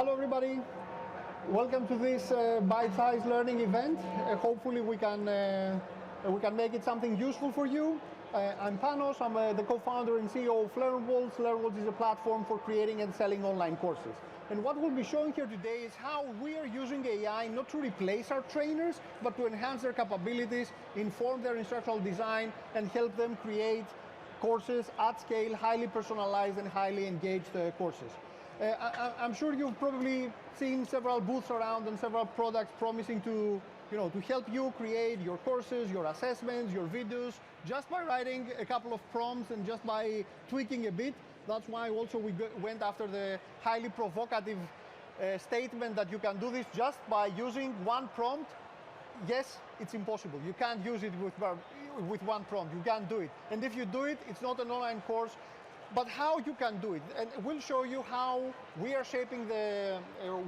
Hello everybody, welcome to this bite-sized learning event. Hopefully we can make it something useful for you. I'm Panos, I'm the co-founder and CEO of LearnWorlds. LearnWorlds is a platform for creating and selling online courses. And what we'll be showing here today is how we are using AI not to replace our trainers, but to enhance their capabilities, inform their instructional design, and help them create courses at scale, highly personalized and highly engaged courses. I'm sure you've probably seen several booths around and several products promising to help you create your courses, your assessments, your videos, just by writing a couple of prompts and just by tweaking a bit. That's why also we went after the highly provocative statement that you can do this just by using one prompt. Yes, it's impossible. You can't use it with one prompt. You can't do it. And if you do it, it's not an online course. But how you can do it, and we'll show you how we are shaping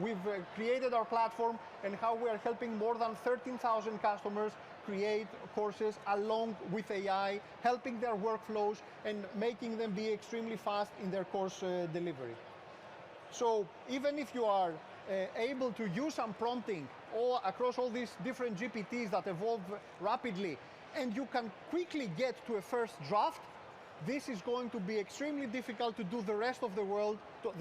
we've created our platform and how we are helping more than 13,000 customers create courses along with AI, helping their workflows and making them be extremely fast in their course delivery. So even if you are able to use some prompting across all these different GPTs that evolve rapidly, and you can quickly get to a first draft, this is going to be extremely difficult to do the rest of the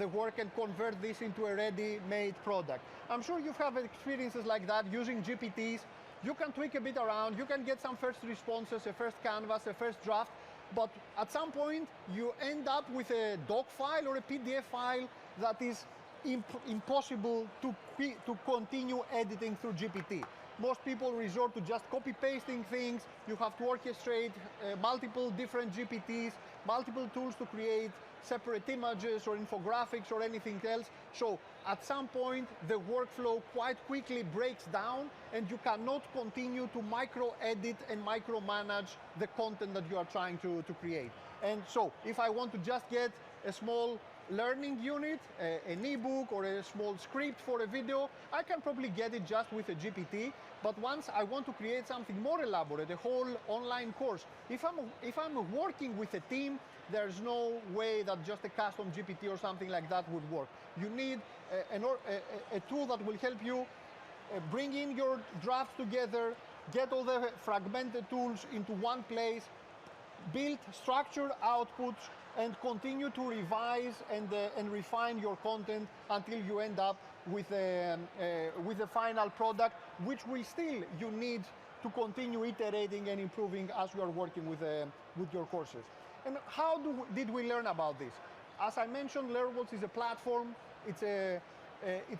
work and convert this into a ready-made product. I'm sure you've had experiences like that using GPTs. You can tweak a bit around, you can get some first responses, a first canvas, a first draft, but at some point you end up with a doc file or a PDF file that is impossible to continue editing through GPT. Most people resort to just copy-pasting things. You have to orchestrate multiple different GPTs, multiple tools to create separate images or infographics or anything else. So at some point, the workflow quite quickly breaks down and you cannot continue to micro-edit and micromanage the content that you are trying to create. And so if I want to just get a small learning unit, an ebook or a small script for a video, I can probably get it just with a GPT. But once I want to create something more elaborate, a whole online course, if I'm working with a team, there's no way that just a custom GPT or something like that would work. You need a tool that will help you bring in your drafts together, get all the fragmented tools into one place, build structured outputs, and continue to revise and refine your content until you end up with a final product, which you need to continue iterating and improving as you are working with your courses. And how did we learn about this? As I mentioned, LearnWorlds is a platform. It's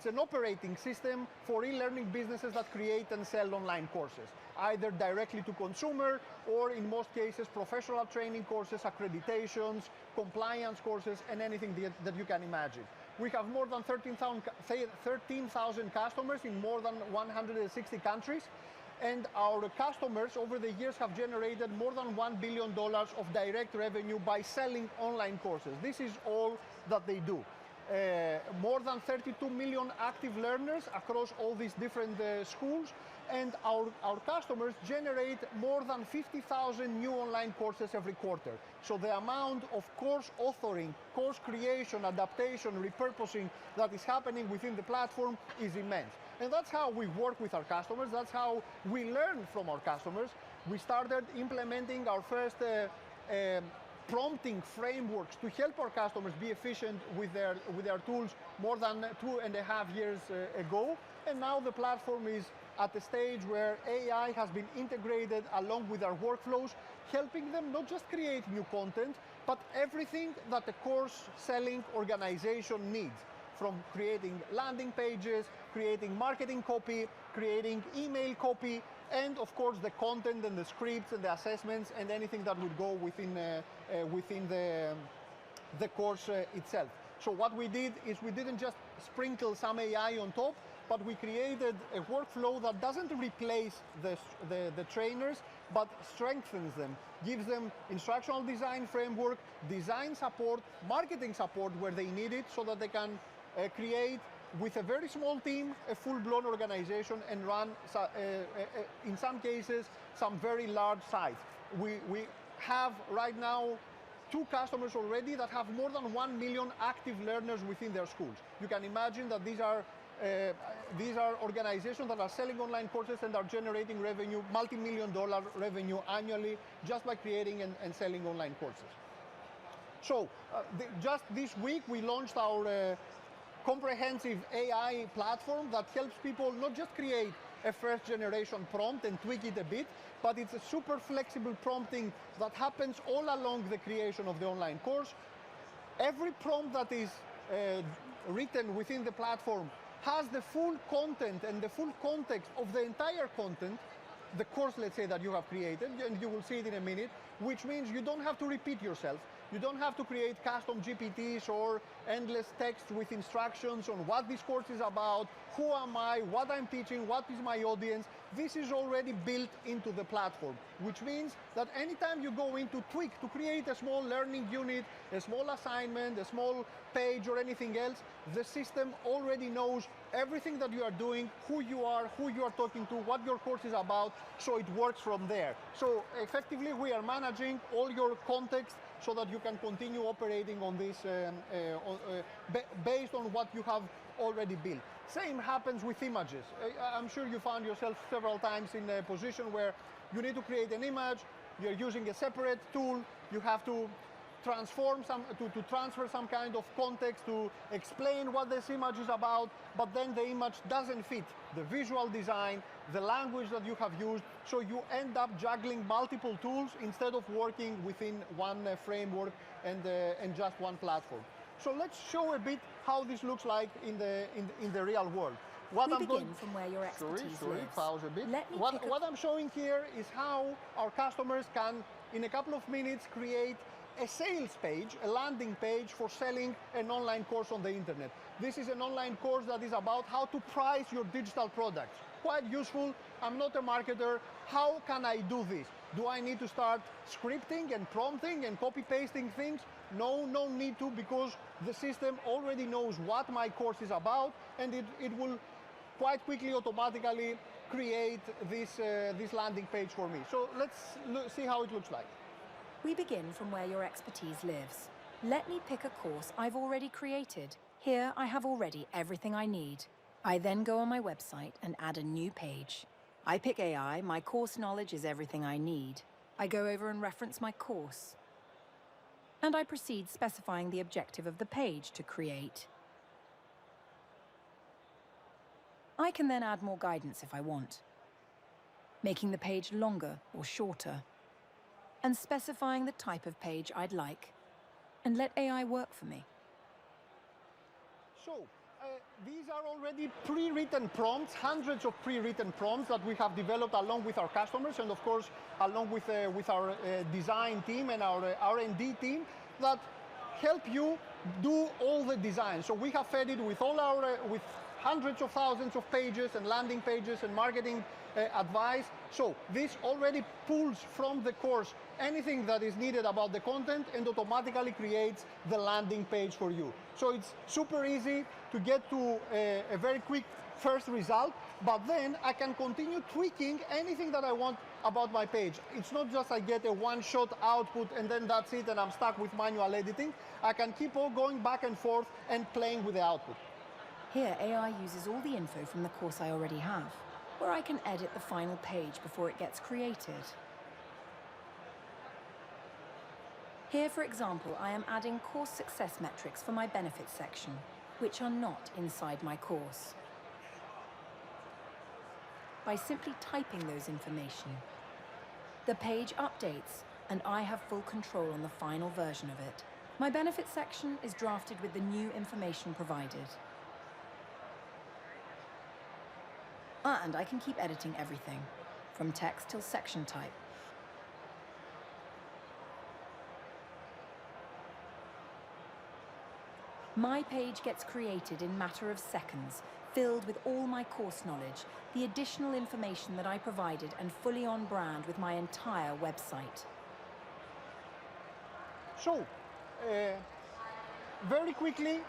an operating system for e-learning businesses that create and sell online courses, either directly to consumer or in most cases professional training courses, accreditations, compliance courses, and anything that you can imagine. We have more than 13,000 customers in more than 160 countries, and our customers over the years have generated more than $1 billion of direct revenue by selling online courses. This is all that they do. More than 32 million active learners across all these different schools, and our customers generate more than 50,000 new online courses every quarter. So the amount of course authoring, course creation, adaptation, repurposing that is happening within the platform is immense. And that's how we work with our customers. That's how we learn from our customers. We started implementing our first prompting frameworks to help our customers be efficient with their tools more than 2.5 years ago. And now the platform is at a stage where AI has been integrated along with our workflows, helping them not just create new content, but everything that a course selling organization needs, from creating landing pages, creating marketing copy, creating email copy, and of course the content and the scripts and the assessments and anything that would go within the course itself. So what we did is we didn't just sprinkle some AI on top, but we created a workflow that doesn't replace the trainers, but strengthens them, gives them instructional design framework, design support, marketing support where they need it, so that they can create with a very small team, a full-blown organization, and run, in some cases, some very large sites. We have right now 2 customers already that have more than 1 million active learners within their schools. You can imagine that these are organizations that are selling online courses and are generating revenue, multi-million-dollar revenue annually just by creating and selling online courses. So just this week, we launched our comprehensive AI platform that helps people not just create a first-generation prompt and tweak it a bit, but it's a super flexible prompting that happens all along the creation of the online course. Every prompt that is written within the platform has the full content and the full context of the entire content, the course, let's say, that you have created, and you will see it in a minute, which means you don't have to repeat yourself. You don't have to create custom GPTs or endless text with instructions on what this course is about, who am I, what I'm teaching, what is my audience. This is already built into the platform, which means that anytime you go in to tweak, to create a small learning unit, a small assignment, a small page or anything else, the system already knows everything that you are doing, who you are talking to, what your course is about, so it works from there. So effectively, we are managing all your context so that you can continue operating on this based on what you have already built. Same happens with images. I'm sure you found yourself several times in a position where you need to create an image, you're using a separate tool, you have to transform to transfer some kind of context to explain what this image is about, but then the image doesn't fit the visual design, the language that you have used, so you end up juggling multiple tools instead of working within one framework and just one platform. So let's show a bit how this looks like in the real world. We begin from where your expertise lives. Pause a bit. What I'm showing here is how our customers can, in a couple of minutes, create a sales page, a landing page for selling an online course on the internet. This is an online course that is about how to price your digital products. Quite useful. I'm not a marketer. How can I do this? Do I need to start scripting and prompting and copy-pasting things? No, no need to, because the system already knows what my course is about, and it will quite quickly automatically create this landing page for me. So let's see how it looks like. We begin from where your expertise lives. Let me pick a course I've already created. Here I have already everything I need. I then go on my website and add a new page. I pick AI, my course knowledge is everything I need. I go over and reference my course. And I proceed specifying the objective of the page to create. I can then add more guidance if I want, making the page longer or shorter, and specifying the type of page I'd like, and let AI work for me. So, these are already pre-written prompts, hundreds of pre-written prompts that we have developed along with our customers, and of course, along with our design team and our R&D team that help you do all the design. So we have fed it with all our, with hundreds of thousands of pages and landing pages and marketing advice. So this already pulls from the course anything that is needed about the content and automatically creates the landing page for you. So it's super easy to get to a very quick first result, but then I can continue tweaking anything that I want about my page. It's not just I get a one-shot output and then that's it and I'm stuck with manual editing. I can keep on going back and forth and playing with the output. Here, AI uses all the info from the course I already have, where I can edit the final page before it gets created. Here, for example, I am adding course success metrics for my benefits section, which are not inside my course. By simply typing those information, the page updates and I have full control on the final version of it. My benefits section is drafted with the new information provided. And I can keep editing everything, from text till section type. My page gets created in a matter of seconds, filled with all my course knowledge, the additional information that I provided, and fully on brand with my entire website. So, very quickly,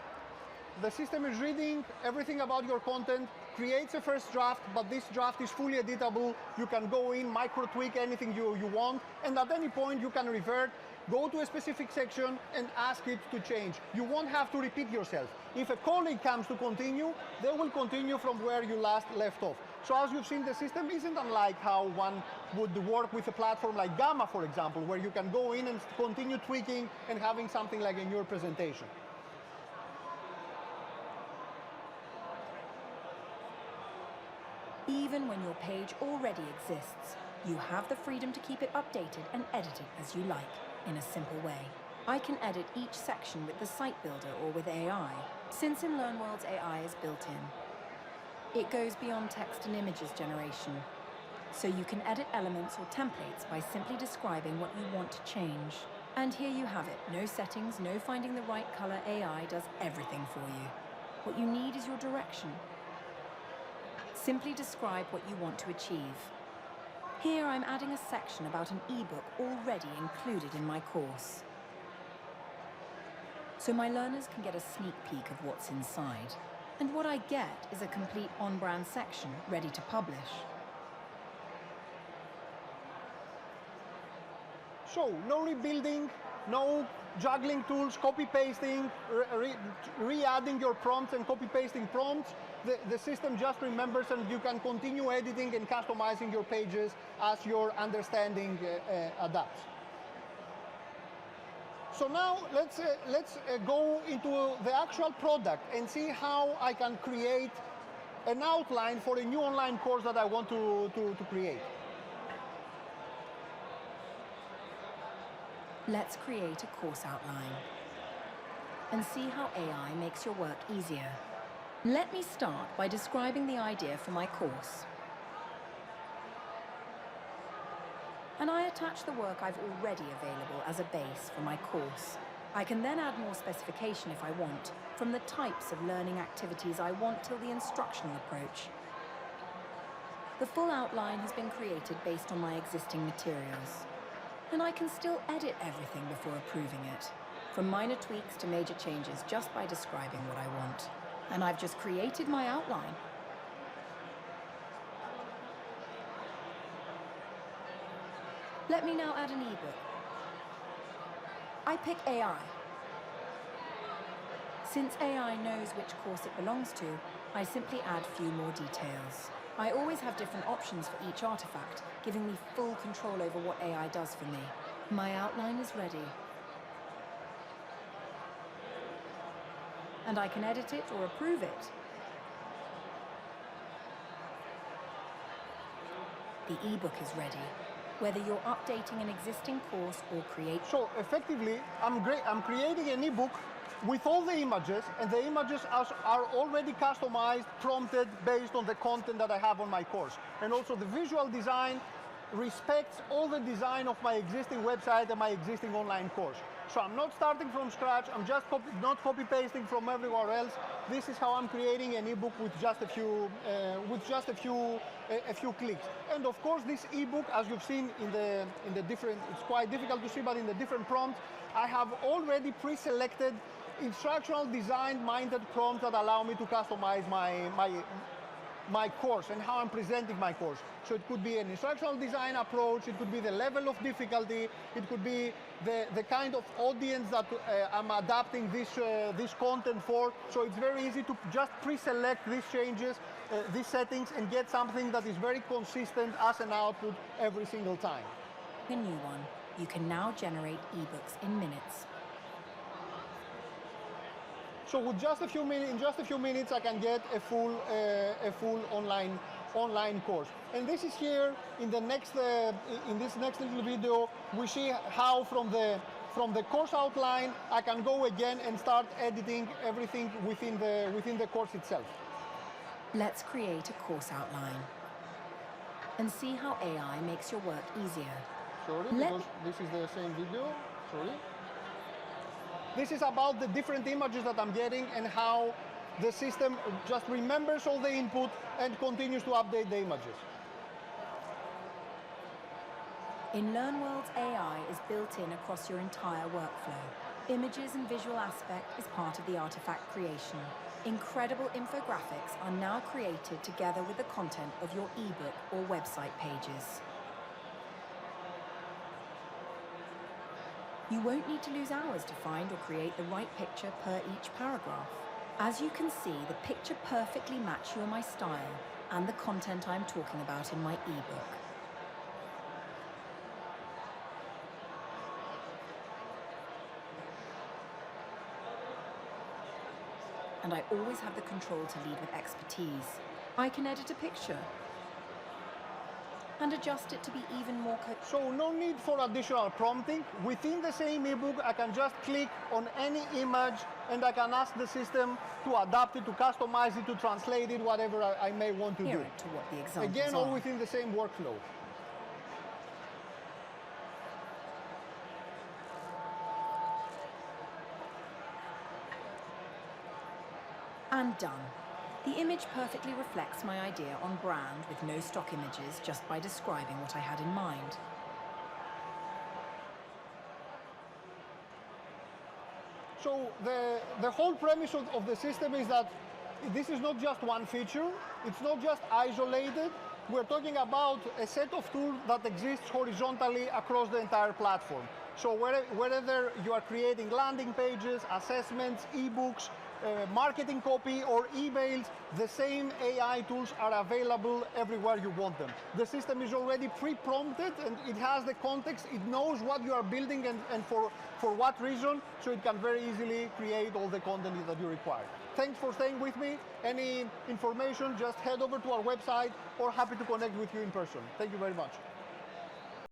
the system is reading everything about your content, creates a first draft, but this draft is fully editable. You can go in, micro-tweak anything you want, and at any point you can revert go to a specific section and ask it to change. You won't have to repeat yourself. If a colleague comes to continue, they will continue from where you last left off. So as you've seen, the system isn't unlike how one would work with a platform like Gamma, for example, where you can go in and continue tweaking and having something like in your presentation. Even when your page already exists, you have the freedom to keep it updated and edit it as you like, in a simple way. I can edit each section with the site builder or with AI, since in LearnWorlds AI is built in. It goes beyond text and images generation, so you can edit elements or templates by simply describing what you want to change. And here you have it. No settings, no finding the right color. AI does everything for you. What you need is your direction. Simply describe what you want to achieve. Here I'm adding a section about an ebook already included in my course, so my learners can get a sneak peek of what's inside. And what I get is a complete on-brand section ready to publish. So, no rebuilding, no juggling tools, copy-pasting, re-adding your prompts and copy-pasting prompts. The system just remembers, and you can continue editing and customizing your pages as your understanding adapts. So now let's go into the actual product and see how I can create an outline for a new online course that I want to create. Let's create a course outline and see how AI makes your work easier. Let me start by describing the idea for my course. And I attach the work I've already available as a base for my course. I can then add more specification if I want, from the types of learning activities I want till the instructional approach. The full outline has been created based on my existing materials, and I can still edit everything before approving it, from minor tweaks to major changes, just by describing what I want. And I've just created my outline. Let me now add an ebook. I pick AI. Since AI knows which course it belongs to, I simply add few more details. I always have different options for each artifact, giving me full control over what AI does for me. My outline is ready. And I can edit it or approve it. The ebook is ready, whether you're updating an existing course or create. So effectively, I'm creating an ebook with all the images, and the images are already customized, prompted based on the content that I have on my course. And also the visual design respects all the design of my existing website and my existing online course. So I'm not starting from scratch, I'm just not copy-pasting from everywhere else. This is how I'm creating an ebook with just a few clicks. And of course, this ebook, as you've seen in the different, it's quite difficult to see, but in the different prompts, I have already pre-selected instructional design-minded prompts that allow me to customize my course and how I'm presenting my course. So it could be an instructional design approach, it could be the level of difficulty, it could be the kind of audience that I'm adapting this content for. So it's very easy to just pre-select these changes, these settings, and get something that is very consistent as an output every single time. A new one. You can now generate ebooks in minutes. So with just a few minutes, in just a few minutes, I can get a full online course. And this is here in the next in this next little video, we see how from the course outline I can go again and start editing everything within the course itself. Let's create a course outline and see how AI makes your work easier. Sorry, because this is the same video. Sorry. This is about the different images that I'm getting and how the system just remembers all the input and continues to update the images. In LearnWorlds, AI is built in across your entire workflow. Images and visual aspect is part of the artifact creation. Incredible infographics are now created together with the content of your ebook or website pages. You won't need to lose hours to find or create the right picture per each paragraph. As you can see, the picture perfectly match you and my style and the content I'm talking about in my ebook. And I always have the control to lead with expertise. I can edit a picture and adjust it to be even more So no need for additional prompting. Within the same ebook, I can just click on any image and I can ask the system to adapt it, to customize it, to translate it, whatever I may want to do. it to what the examples Again, are. all within the same workflow. And done. The image perfectly reflects my idea on brand with no stock images, just by describing what I had in mind. So the whole premise of the system is that this is not just one feature, it's not just isolated. We're talking about a set of tools that exists horizontally across the entire platform. So whether you are creating landing pages, assessments, ebooks, marketing copy or emails, the same AI tools are available everywhere you want them. The system is already pre-prompted and it has the context, it knows what you are building and for what reason, so it can very easily create all the content that you require. Thanks for staying with me. Any information, just head over to our website or happy to connect with you in person. Thank you very much.